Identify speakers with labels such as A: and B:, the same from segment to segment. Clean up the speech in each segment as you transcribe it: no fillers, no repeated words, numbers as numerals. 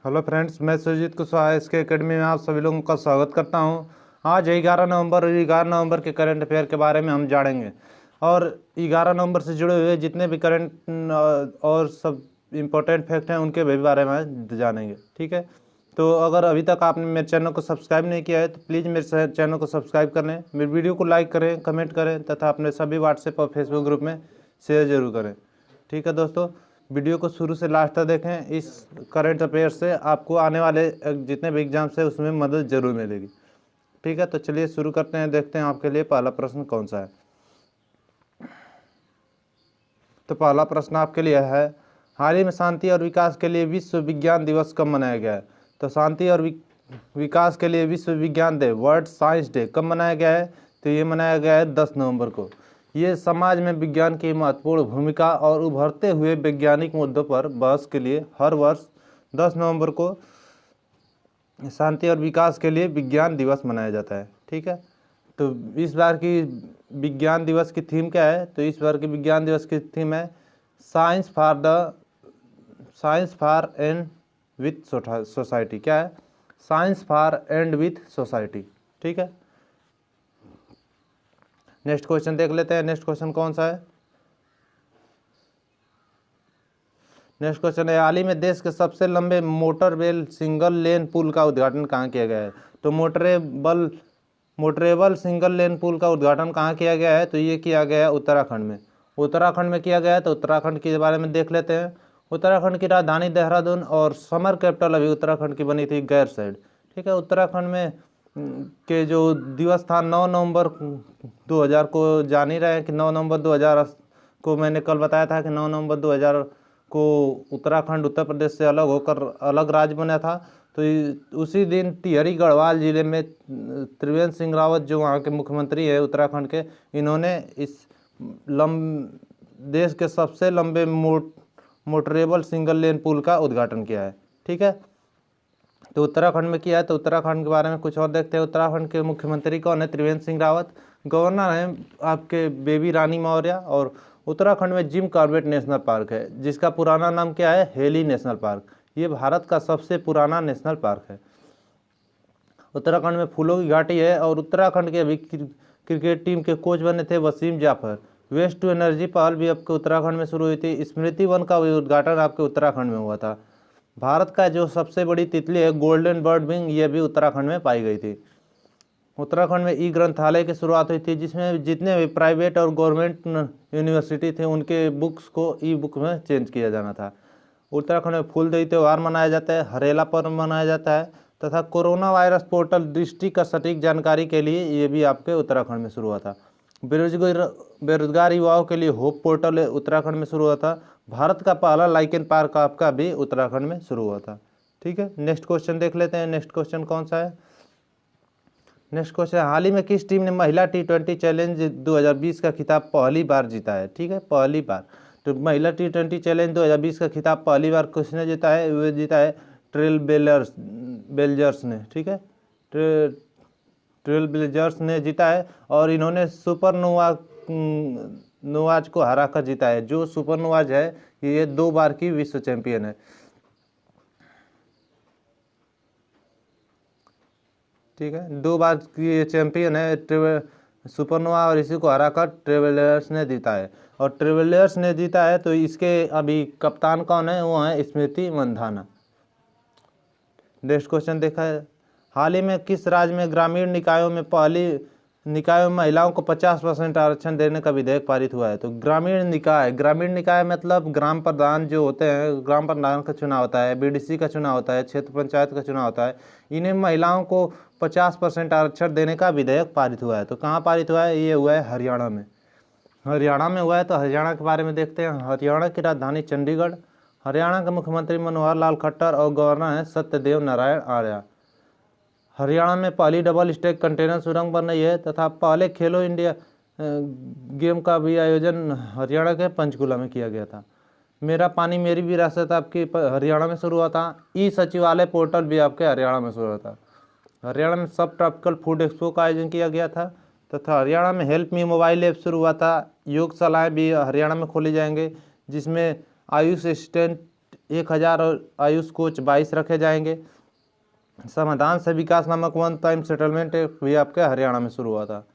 A: Hello friends, मैं सुरजीत कुशवाहा इसके academy में आप सभी लोगों का स्वागत करता हूं। आज 11 नवंबर के करंट अफेयर के बारे में हम जानेंगे और 11 नवंबर से जुड़े हुए जितने भी करंट और सब इम्पोर्टेंट फैक्ट हैं उनके भी बारे में जानेंगे। ठीक है, तो अगर अभी तक आपने मेरे चैनल को सब्सक्राइब नहीं किया है तो प्लीज़ मेरे चैनल को सब्सक्राइब कर लें, मेरे वीडियो को लाइक करें, कमेंट करें तथा अपने सभी व्हाट्सएप और फेसबुक ग्रुप में शेयर जरूर करें। ठीक है दोस्तों, वीडियो को शुरू से लास्ट तक देखें। इस करंट अफेयर से आपको आने वाले जितने भी एग्जाम्स है उसमें मदद जरूर मिलेगी। ठीक है, तो चलिए शुरू करते हैं, देखते हैं आपके लिए पहला प्रश्न कौन सा है। तो पहला प्रश्न आपके लिए है, हाल ही में शांति और विकास के लिए विश्व विज्ञान दिवस कब मनाया गया है? तो शांति और विकास के लिए विश्व विज्ञान डे, वर्ल्ड साइंस डे कब मनाया गया है? तो ये मनाया गया है 10 नवंबर को। ये समाज में विज्ञान की महत्वपूर्ण भूमिका और उभरते हुए वैज्ञानिक मुद्दों पर बहस के लिए हर वर्ष 10 नवंबर को शांति और विकास के लिए विज्ञान दिवस मनाया जाता है। ठीक है, तो इस बार की विज्ञान दिवस की थीम क्या है? तो इस बार की विज्ञान दिवस की थीम है science for and with society. क्या है? Science for and with society. ठीक है, नेक्स्ट क्वेश्चन देख लेते हैं। नेक्स्ट क्वेश्चन कौन सा है? नेक्स्ट क्वेश्चन है, हाल ही में देश के सबसे लंबे मोटरवेल सिंगल लेन पुल का उद्घाटन कहाँ किया गया है? तो मोटरेबल सिंगल लेन पुल का उद्घाटन कहाँ किया गया है? तो ये किया गया है उत्तराखंड में। उत्तराखंड में किया गया है, तो उत्तराखंड के बारे में देख लेते हैं। उत्तराखंड की राजधानी देहरादून और समर कैपिटल अभी उत्तराखंड की बनी थी गैरसैंण। ठीक है, उत्तराखंड में के जो दिवस था 9 नवंबर 2000 को, जान ही रहे हैं कि 9 नवंबर 2000 को मैंने कल बताया था कि 9 नवंबर 2000 को उत्तराखंड उत्तर प्रदेश से अलग होकर अलग राज्य बना था। तो उसी दिन टिहरी गढ़वाल जिले में त्रिवेंद्र सिंह रावत जो वहाँ के मुख्यमंत्री है उत्तराखंड के, इन्होंने इस देश के सबसे लंबे मोटरेबल सिंगल लेन पुल का उद्घाटन किया है। ठीक है, तो उत्तराखंड में किया है। तो उत्तराखंड के बारे में कुछ और देखते हैं। उत्तराखंड के मुख्यमंत्री कौन है? त्रिवेंद्र सिंह रावत। गवर्नर है आपके बेबी रानी मौर्य। और उत्तराखंड में जिम कॉर्बेट नेशनल पार्क है, जिसका पुराना नाम क्या है? Heli national park. ये भारत का सबसे पुराना नेशनल पार्क है। उत्तराखंड में फूलों की घाटी है और उत्तराखंड के अभी क्रिकेट टीम के कोच बने थे Wasim Jaffer. Waste to energy पहल भी आपके उत्तराखंड में शुरू हुई थी। स्मृति वन का भी उद्घाटन आपके उत्तराखंड में हुआ था। भारत का जो सबसे बड़ी तितली है गोल्डन बर्ड विंग, ये भी उत्तराखंड में पाई गई थी। उत्तराखंड में ई ग्रंथालय की शुरुआत हुई थी, जिसमें जितने भी प्राइवेट और गवर्नमेंट यूनिवर्सिटी थे उनके बुक्स को ई बुक में चेंज किया जाना था। उत्तराखंड में फूलदेई त्यौहार मनाया जाता है, हरेला पर्व मनाया जाता है तथा कोरोना वायरस पोर्टल दृष्टि का सटीक जानकारी के लिए ये भी आपके उत्तराखंड में शुरू हुआ था। बेरोजगार युवाओं के लिए होप पोर्टल उत्तराखंड में शुरू हुआ था। भारत का पहला लाइकेन पार्क आपका भी उत्तराखंड में शुरू हुआ था। ठीक है, नेक्स्ट क्वेश्चन देख लेते हैं। नेक्स्ट क्वेश्चन कौन सा है? नेक्स्ट क्वेश्चन, हाल ही में किस टीम ने महिला T20 चैलेंज 2020 का खिताब पहली बार जीता है? ठीक है, पहली बार। तो महिला T20 चैलेंज 2020 का खिताब पहली बार किसने जीता है? वो जीता है ट्रेल बेलजर्स ने। ठीक है, ट्रेल ब्लेजर्स ने जीता है और इन्होंने सुपर नोवाज को हराकर जीता है। जो सुपर नोवाज है ये 2 बार की विश्व चैंपियन है। ठीक है, 2 बार की ये चैंपियन है सुपरनोवा, और इसी को हराकर ट्रेवलर्स ने जीता है। और ट्रेवलर्स ने जीता है तो इसके अभी कप्तान कौन है? वो है स्मृति मंधाना। नेक्स्ट क्वेश्चन देखा है, हाल ही में किस राज्य में ग्रामीण निकायों में महिलाओं को 50% आरक्षण देने का विधेयक पारित हुआ है? तो ग्रामीण निकाय मतलब ग्राम प्रधान जो होते हैं, ग्राम प्रधान का चुनाव होता है, BDC का चुनाव होता है, क्षेत्र पंचायत का चुनाव होता है। इन्हें महिलाओं को 50% आरक्षण देने का विधेयक पारित हुआ है। तो कहाँ पारित हुआ है? ये हुआ है हरियाणा में। हरियाणा में हुआ है। तो हरियाणा के बारे में देखते हैं। हरियाणा की राजधानी चंडीगढ़। हरियाणा के मुख्यमंत्री मनोहर लाल खट्टर और गवर्नर हैं सत्यदेव नारायण आर्य। हरियाणा में पहली डबल स्टैक कंटेनर सुरंग बन रही है तथा पहले खेलो इंडिया गेम का भी आयोजन हरियाणा के पंचकुला में किया गया था। मेरा पानी मेरी विरासत आपकी हरियाणा में शुरू हुआ था। ई सचिवालय पोर्टल भी आपके हरियाणा में शुरू हुआ था। हरियाणा में सब ट्रॉपिकल फूड एक्सपो का आयोजन किया गया था तथा हरियाणा में हेल्प मी मोबाइल ऐप शुरू हुआ था। योगशालाएँ भी हरियाणा में खोली जाएंगे, जिसमें आयुष असिस्टेंट 1000 और आयुष कोच 22 रखे जाएंगे। समाधान से विकास नामक वन टाइम सेटलमेंट भी आपके हरियाणा में शुरू हुआ था।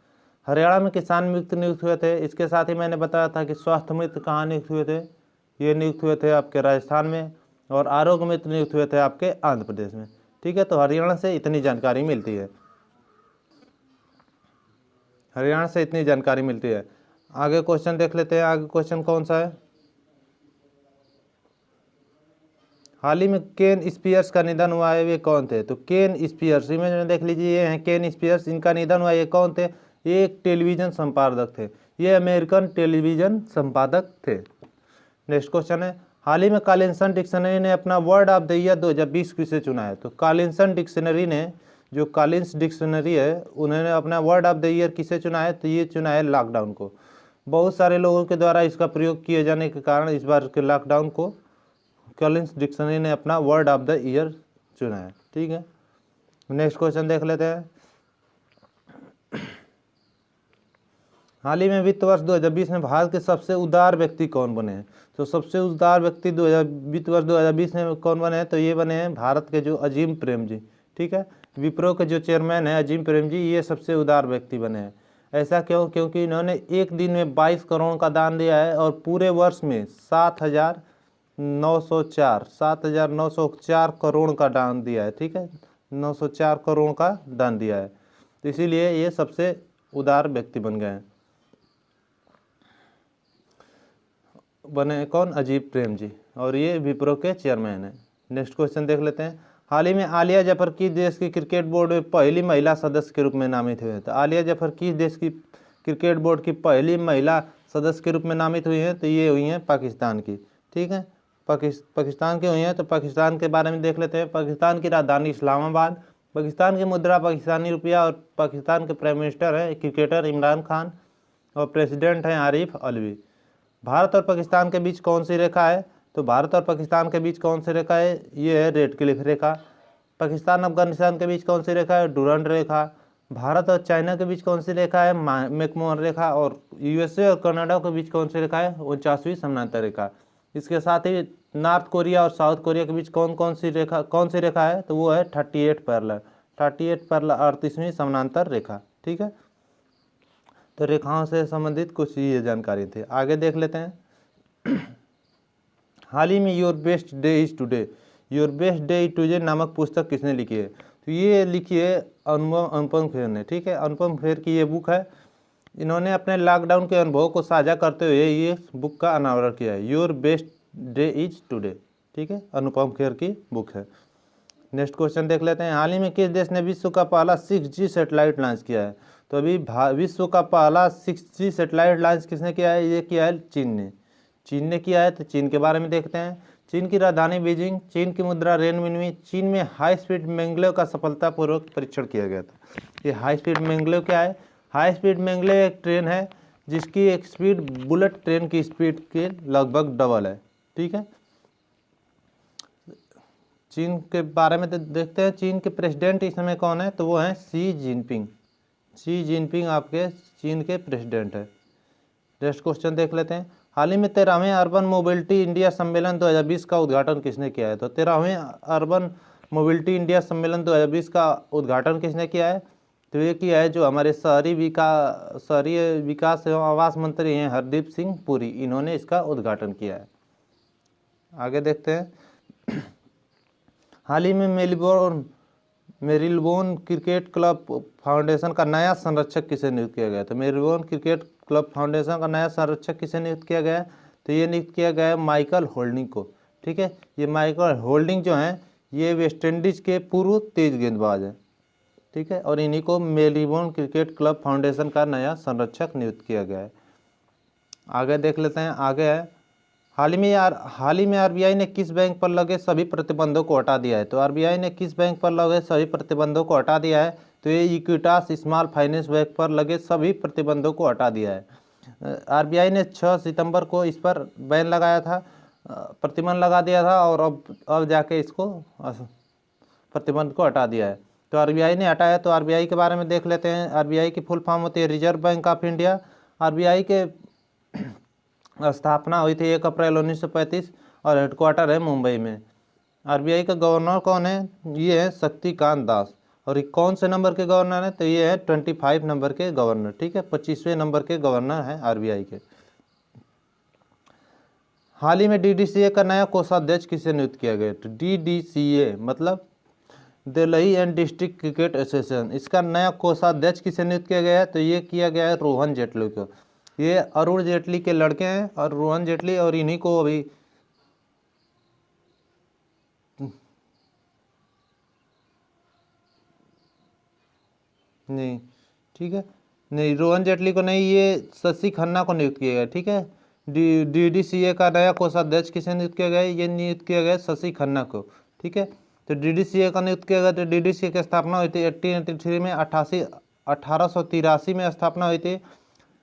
A: हरियाणा में किसान मित्र नियुक्त हुए थे। इसके साथ ही मैंने बताया था कि स्वास्थ्य मित्र कहाँ नियुक्त हुए थे, ये नियुक्त हुए थे आपके राजस्थान में, और आरोग्य मित्र नियुक्त हुए थे आपके आंध्र प्रदेश में। ठीक है, तो हरियाणा से इतनी जानकारी मिलती है, हरियाणा से इतनी जानकारी मिलती है। आगे क्वेश्चन देख लेते हैं। आगे क्वेश्चन कौन सा है? हाल ही में केन स्पियर्स का निधन हुआ है, वे कौन थे? तो केन स्पियर्स, इमेज में देख लीजिए, ये हैं केन स्पियर्स, इनका निधन हुआ। ये कौन थे? ये एक टेलीविजन संपादक थे, ये अमेरिकन टेलीविजन संपादक थे। नेक्स्ट क्वेश्चन है, हाल ही में कॉलिंसन डिक्शनरी ने अपना वर्ड ऑफ द ईयर 2020 किसे चुना है? तो कॉलिंसन डिक्शनरी ने, जो कॉलिंस डिक्शनरी है, उन्होंने अपना वर्ड ऑफ द ईयर किसे चुना है? तो ये चुना है लॉकडाउन को। बहुत सारे लोगों के द्वारा इसका प्रयोग किए जाने के कारण इस बार के लॉकडाउन को कॉलिंस डिक्शनरी ने अपना वर्ड ऑफ द ईयर चुना है। ठीक है, नेक्स्ट क्वेश्चन देख लेते हैं। हाल ही में वित्त वर्ष 2020 में भारत के सबसे उदार व्यक्ति कौन बने हैं? तो सबसे उदार व्यक्ति वित्त वर्ष 2020 में कौन बने हैं? तो ये बने हैं भारत के जो अजीम प्रेम जी। ठीक है, विप्रो के जो चेयरमैन हैं अजीम प्रेम जी, ये सबसे उदार व्यक्ति बने हैं। ऐसा क्यों? क्योंकि इन्होंने एक दिन में 22 करोड़ का दान दिया है और पूरे वर्ष में 7,904 करोड़ का दान दिया है। ठीक है, 904 करोड़ का दान दिया है, तो इसीलिए ये सबसे उदार व्यक्ति बन गए हैं। बने कौन? अजीब प्रेम जी, और ये विप्रो के चेयरमैन हैं। नेक्स्ट क्वेश्चन देख लेते हैं। हाल ही में आलिया जफर किस देश की क्रिकेट बोर्ड में पहली महिला सदस्य के रूप में नामित हुए? तो आलिया जफर किस देश की क्रिकेट बोर्ड की पहली महिला सदस्य के रूप में नामित हुई हैं? तो ये हुई हैं पाकिस्तान की। ठीक है, पाकिस्तान की हुई हैं। तो पाकिस्तान के बारे में देख लेते हैं। पाकिस्तान की राजधानी इस्लामाबाद, पाकिस्तान की मुद्रा पाकिस्तानी रुपया, और पाकिस्तान के प्राइम मिनिस्टर है क्रिकेटर इमरान खान, और प्रेसिडेंट हैं आरिफ अलवी। भारत और पाकिस्तान के बीच कौन सी रेखा है? तो भारत और पाकिस्तान के बीच कौन सी रेखा है? ये है रेड क्लिफ रेखा। पाकिस्तान अफगानिस्तान के बीच कौन सी रेखा है? डुरंड रेखा। भारत और चाइना के बीच कौन सी रेखा है? मैकमोहन रेखा। और यूएसए और कनाडा के बीच कौन सी रेखा है? 49वीं समानांतर रेखा। इसके साथ ही नॉर्थ कोरिया और साउथ कोरिया के बीच कौन सी रेखा है? तो वो है 38 पैरेलल 38वीं समानांतर रेखा। ठीक है, तो रेखाओं से संबंधित कुछ ये जानकारी थी। आगे देख लेते हैं। हाल ही में your best day is today, your best day is today नामक पुस्तक किसने लिखी है? तो ये लिखी है अनुपम खेर ने। ठीक है, अनुपम खेर की ये बुक है। इन्होंने अपने लॉकडाउन के अनुभव को साझा करते हुए ये बुक का अनावरण किया है। Your best day is today. ठीक है, अनुपम खेर की बुक है। नेक्स्ट क्वेश्चन देख लेते हैं। हाल ही में किस देश ने विश्व का पहला 6G सैटेलाइट लॉन्च किया है? तो अभी विश्व का पहला 6G सैटेलाइट लॉन्च किसने किया है? ये किया है चीन ने। चीन ने किया है, तो चीन के बारे में देखते हैं। चीन की राजधानी बीजिंग, चीन की मुद्रा रेनमिनवी, चीन में हाई स्पीड मैंगलेव का सफलतापूर्वक परीक्षण किया गया था। ये हाई स्पीड मैंगलेव क्या है? हाई स्पीड मैंगलेव एक ट्रेन है जिसकी एक स्पीड बुलेट ट्रेन की स्पीड के लगभग डबल है। ठीक है, चीन के बारे में देखते हैं। चीन के प्रेसिडेंट इस समय कौन है? तो वो हैं शी जिनपिंग। शी जिनपिंग आपके चीन के प्रेसिडेंट है। नेक्स्ट क्वेश्चन देख लेते हैं। हाल ही में 13वें अर्बन मोबिलिटी इंडिया सम्मेलन 2020 का उद्घाटन किसने किया है? तो 13वें अर्बन मोबिलिटी इंडिया सम्मेलन 2020 का उद्घाटन किसने किया है? तो ये किया है जो हमारे शहरी विकास एवं आवास मंत्री हैं हरदीप सिंह पुरी, इन्होंने इसका उद्घाटन किया है। आगे देखते हैं। हाल ही में मेरिलबोर्न क्रिकेट क्लब फाउंडेशन का नया संरक्षक किसे नियुक्त किया गया? तो मेरिलबोर्न क्रिकेट क्लब फाउंडेशन का नया संरक्षक किसे नियुक्त किया गया है? तो ये नियुक्त किया गया है माइकल होल्डिंग को। ठीक है, ये माइकल होल्डिंग जो हैं ये वेस्ट इंडीज के पूर्व तेज गेंदबाज हैं। ठीक है, और इन्हीं को मेरिलबोर्न क्रिकेट क्लब फाउंडेशन का नया संरक्षक नियुक्त किया गया है। आगे देख लेते हैं। आगे है, हाल ही में आरबीआई ने किस बैंक पर लगे सभी प्रतिबंधों को हटा दिया है? तो आरबीआई ने किस बैंक पर लगे सभी प्रतिबंधों को हटा दिया है? तो ये इक्विटास स्मॉल फाइनेंस बैंक पर लगे सभी प्रतिबंधों को हटा दिया है। आरबीआई ने 6 सितंबर को इस पर बैन लगाया था, प्रतिबंध लगा दिया था, और अब जाके इसको प्रतिबंध को हटा दिया है। तो आरबीआई ने हटाया। तो आरबीआई के बारे में देख लेते हैं। आरबीआई की फुल फॉर्म होती है reserve bank of India. RBI के स्थापना हुई थी 1 अप्रैल 1935 और हेडक्वार्टर है मुंबई में। आरबीआई का गवर्नर कौन है? ये है शक्तिकांत दास। और ये कौन से नंबर के गवर्नर हैं? तो ये है 25 नंबर के गवर्नर, ठीक है, 25वें नंबर के गवर्नर हैं आरबीआई के। हाल ही में डीडीसीए का नया कोषाध्यक्ष किसे नियुक्त किया गया? तो डीडीसीए मतलब Delhi and district cricket association, इसका नया कोषाध्यक्ष किसे नियुक्त किया गया है? तो ये किया गया है रोहन जेटली को। ये अरुण जेटली के लड़के हैं और रोहन जेटली, और इन्हीं को अभी नहीं, ठीक है, नहीं, रोहन जेटली को नहीं, ये शशि खन्ना को नियुक्त किया गया, ठीक है। डीडीसीए का नया कोषाध्यक्ष किसे नियुक्त किया गया? ये नियुक्त किया गया शशि खन्ना को, ठीक है। तो डीडीसीए का नियुक्त किया गया, तो डीडीसीए की स्थापना हुई थी 1883 में, 1883 में स्थापना हुई थी।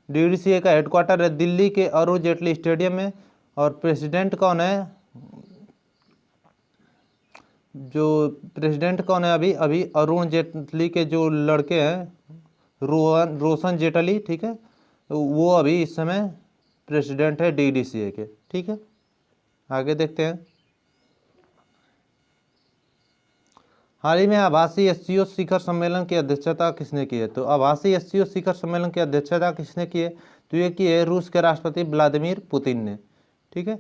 A: डीडीसीए का हेडक्वार्टर है दिल्ली के अरुण जेटली स्टेडियम में। और प्रेसिडेंट कौन है? जो प्रेसिडेंट कौन है अभी अरुण जेटली के जो लड़के हैं रोशन जेटली, ठीक है, वो अभी इस समय प्रेसिडेंट है डीडीसीए के, ठीक है। आगे देखते हैं। हाल ही में आभासी एससीओ शिखर सम्मेलन की अध्यक्षता किसने की है? तो आभासी एससीओ शिखर सम्मेलन की अध्यक्षता किसने की है? तो ये की है रूस के राष्ट्रपति व्लादिमीर पुतिन ने, ठीक है।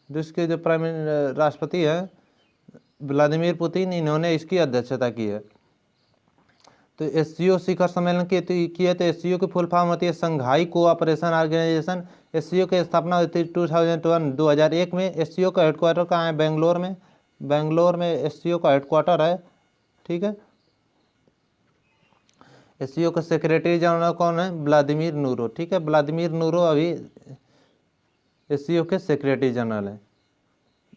A: रूस के जो राष्ट्रपति हैं व्लादिमीर पुतिन, इन्होंने इसकी अध्यक्षता की है। तो एससीओ शिखर सम्मेलन की है, तो एससीओ की फुल फॉर्म होती है संघाई कोऑपरेशन ऑर्गेनाइजेशन। एससीओ की स्थापना हुई थी 2001 में। एससीओ का हेडक्वार्टर कहाँ है? बेंगलोर में। बेंगलोर में एससीओ का हेडक्वार्टर है, ठीक है। एससीओ का सेक्रेटरी जनरल कौन है? व्लादिमीर नूरो, ठीक है। व्लादिमीर नूरो अभी एससीओ के सेक्रेटरी जनरल है।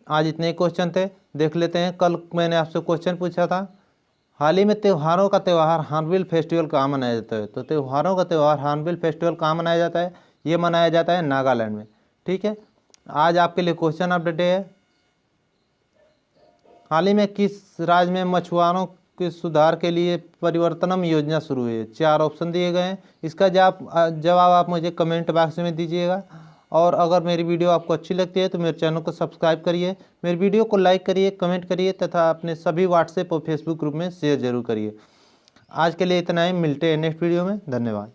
A: आज इतने ही क्वेश्चन थे, देख लेते हैं। कल मैंने आपसे क्वेश्चन पूछा था, हाल ही में त्योहारों का त्यौहार हार्नबिल फेस्टिवल कहाँ मनाया जाता है? तो त्योहारों का त्यौहार हार्नबिल फेस्टिवल कहाँ मनाया जाता है? ये मनाया जाता है नागालैंड में, ठीक है। आज आपके लिए क्वेश्चन अपडेट है, हाल ही में किस राज्य में मछुआरों के सुधार के लिए परिवर्तनम योजना शुरू हुई है? 4 ऑप्शन दिए गए हैं, इसका जवाब आप मुझे कमेंट बॉक्स में दीजिएगा। और अगर मेरी वीडियो आपको अच्छी लगती है तो मेरे चैनल को सब्सक्राइब करिए, मेरी वीडियो को लाइक करिए, कमेंट करिए तथा अपने सभी व्हाट्सएप और फेसबुक ग्रुप में शेयर जरूर करिए। आज के लिए इतना ही, मिलते हैं नेक्स्ट वीडियो में। धन्यवाद।